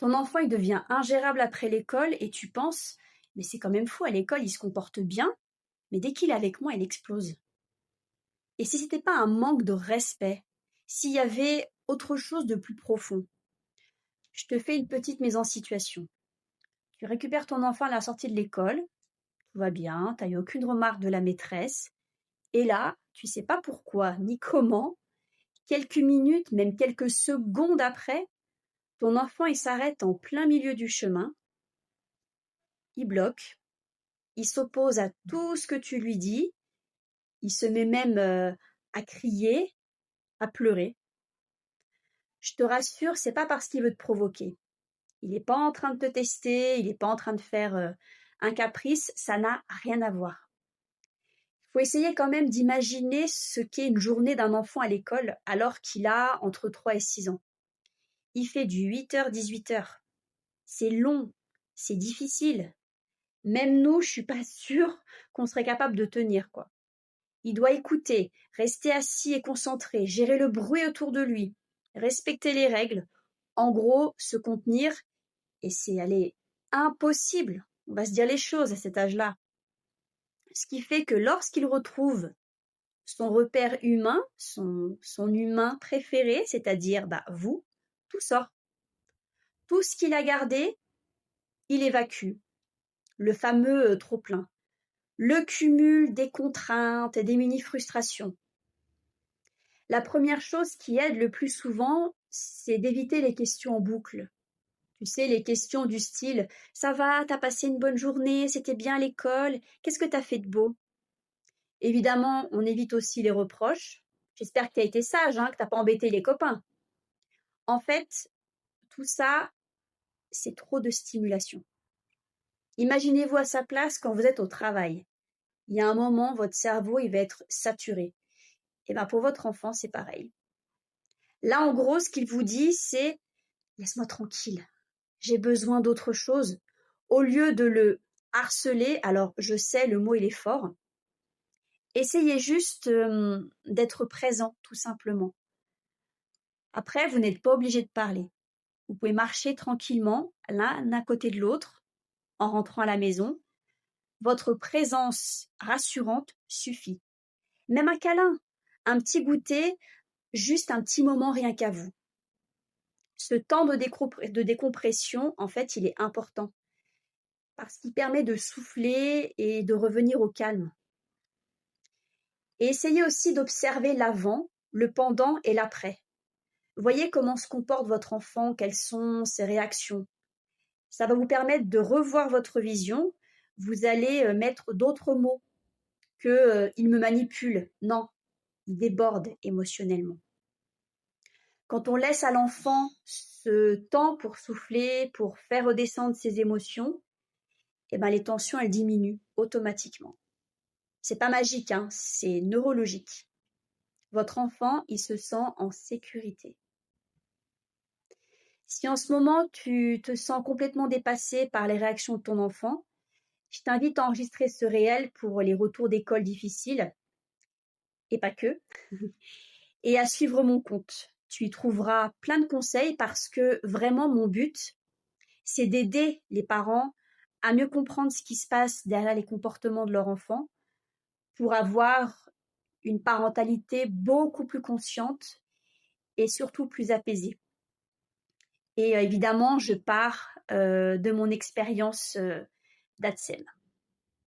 Ton enfant, il devient ingérable après l'école et tu penses, mais c'est quand même fou, à l'école, il se comporte bien, mais dès qu'il est avec moi, il explose. Et si c'était pas un manque de respect, s'il y avait autre chose de plus profond, je te fais une petite mise en situation. Tu récupères ton enfant à la sortie de l'école, tout va bien, tu n'as eu aucune remarque de la maîtresse, et là, tu sais pas pourquoi ni comment, quelques minutes, même quelques secondes après, ton enfant il s'arrête en plein milieu du chemin, il bloque, il s'oppose à tout ce que tu lui dis, il se met même à crier, à pleurer. Je te rassure, c'est pas parce qu'il veut te provoquer. Il n'est pas en train de te tester, il n'est pas en train de faire un caprice, ça n'a rien à voir. Il faut essayer quand même d'imaginer ce qu'est une journée d'un enfant à l'école alors qu'il a entre 3 et 6 ans. Il fait du 8h-18h. C'est long, c'est difficile. Même nous, je suis pas sûre qu'on serait capable de tenir, quoi. Il doit écouter, rester assis et concentré, gérer le bruit autour de lui, respecter les règles, en gros, se contenir, et c'est impossible. On va se dire les choses à cet âge-là. Ce qui fait que lorsqu'il retrouve son repère humain, son humain préféré, c'est-à-dire vous, tout sort. Tout ce qu'il a gardé, il évacue. Le fameux trop-plein. Le cumul des contraintes et des mini-frustrations. La première chose qui aide le plus souvent, c'est d'éviter les questions en boucle. Tu sais, les questions du style « Ça va, t'as passé une bonne journée, c'était bien à l'école, qu'est-ce que t'as fait de beau ?» Évidemment, on évite aussi les reproches. J'espère que t'as été sage, que t'as pas embêté les copains. En fait, tout ça, c'est trop de stimulation. Imaginez-vous à sa place quand vous êtes au travail. Il y a un moment, votre cerveau, il va être saturé. Et pour votre enfant, c'est pareil. Là, en gros, ce qu'il vous dit, c'est « laisse-moi tranquille, j'ai besoin d'autre chose ». Au lieu de le harceler, alors je sais, le mot il est fort, essayez juste d'être présent, tout simplement. Après, vous n'êtes pas obligé de parler. Vous pouvez marcher tranquillement, l'un à côté de l'autre, en rentrant à la maison. Votre présence rassurante suffit. Même un câlin, un petit goûter, juste un petit moment rien qu'à vous. Ce temps de décompression, en fait, il est important parce qu'il permet de souffler et de revenir au calme. Et essayez aussi d'observer l'avant, le pendant et l'après. Voyez comment se comporte votre enfant, quelles sont ses réactions. Ça va vous permettre de revoir votre vision. Vous allez mettre d'autres mots que il me manipule. Non, il déborde émotionnellement. Quand on laisse à l'enfant ce temps pour souffler, pour faire redescendre ses émotions, les tensions, elles diminuent automatiquement. C'est pas magique, c'est neurologique. Votre enfant, il se sent en sécurité. Si en ce moment, tu te sens complètement dépassé par les réactions de ton enfant, je t'invite à enregistrer ce réel pour les retours d'école difficiles, et pas que, et à suivre mon compte. Tu y trouveras plein de conseils parce que vraiment mon but, c'est d'aider les parents à mieux comprendre ce qui se passe derrière les comportements de leur enfant pour avoir une parentalité beaucoup plus consciente et surtout plus apaisée. Et évidemment, je pars de mon expérience d'ADSEM.